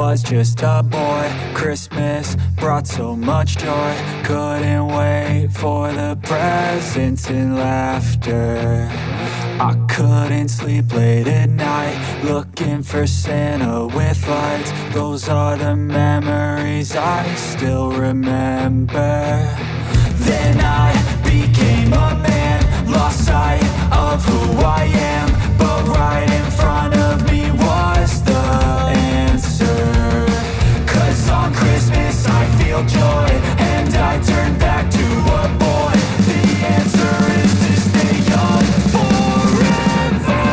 was just a boy, Christmas brought so much joy. Couldn't wait for the presents and laughter. I couldn't sleep late at night, looking for Santa with lights. Those are the memories I still remember. Then I became a man, lost sight of who I am. But right in front of me was the answer. 'Cause on Christmas I feel joy, and I turn back to a boy. The answer is to stay young forever.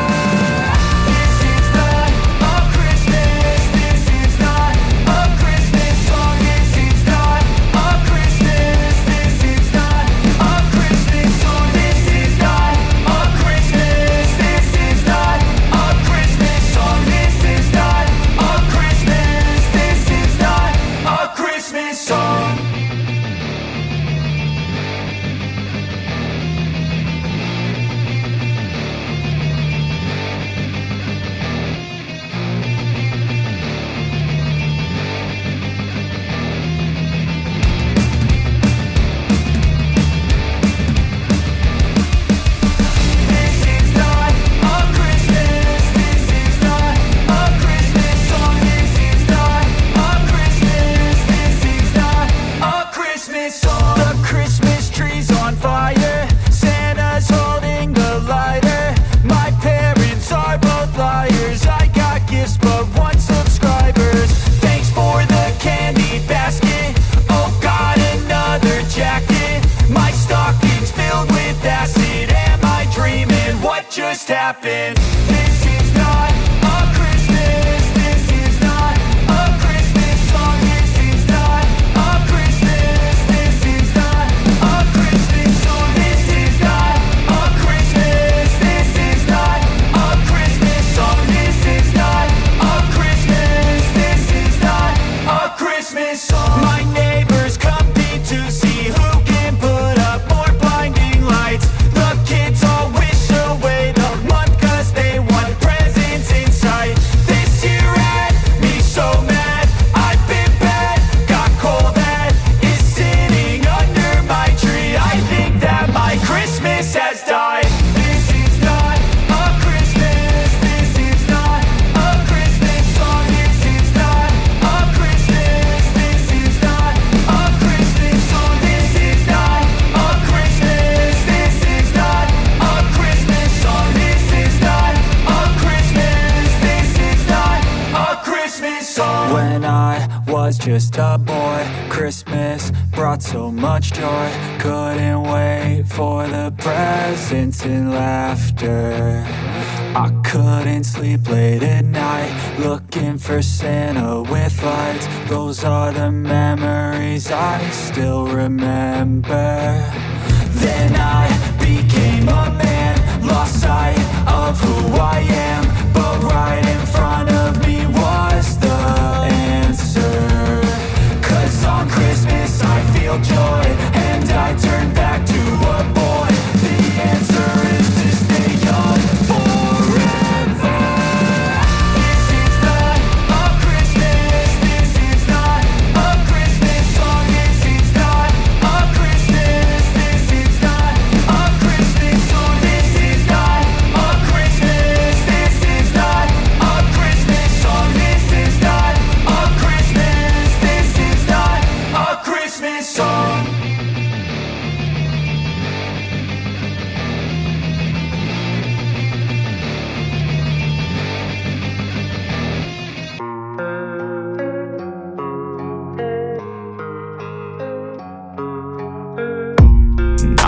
This is not a Christmas, this is not a Christmas song. This is not a Christmas, this is not a Christmas song. This is not a Christmas, this is not a Christmas song. This is not a Christmas, this is not a Christmas song. The Christmas tree's on fire, Santa's holding the lighter. My parents are both liars, I got gifts but one subscribers. Thanks for the candy basket, oh got another jacket. My stocking's filled with acid, am I dreaming? What just happened? This is not a Christmas, this is not a Christmas song. This is not a Christmas, this is not a Christmas song. This is not a Christmas, this is not a Christmas song. This is not a Christmas, this is not a Christmas song. My neighbors compete to see who can put up more blinding lights. The kids all wish away the month 'cause they want presents in sight. This year had me so mad, I've been bad, got coal that is sitting under my tree. I think that my Christmas has died. This is not a Christmas, this is not a Christmas song. This is not a Christmas, this is not a Christmas song. This is not a Christmas, this is not a Christmas song. This is not a Christmas, this is not a Christmas song. When I was just a boy, Christmas brought so much joy. Couldn't wait for the presents and laughter. I couldn't sleep late at night, looking for Santa with lights. Those are the memories I still remember. Then I became a man, lost sight of who I am. But right in front of me was the answer. 'Cause on Christmas I feel joy, and I turn back to a boy. The answer is to stay young forever. This is not a Christmas, this is not a Christmas song. This is not a Christmas, this is not a Christmas song. This is not a Christmas, this is not a Christmas song. This is not a Christmas, this is not a Christmas song.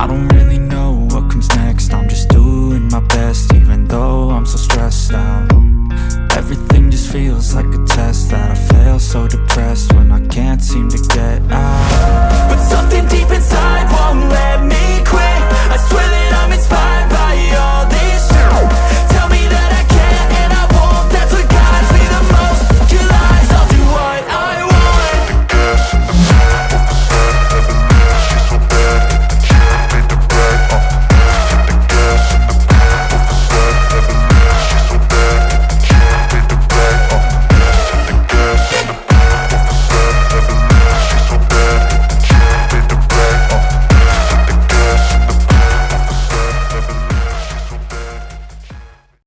I don't really know what comes next, I'm just doing my best, even though I'm so stressed out. Everything just feels like a test that I fail, so depressed.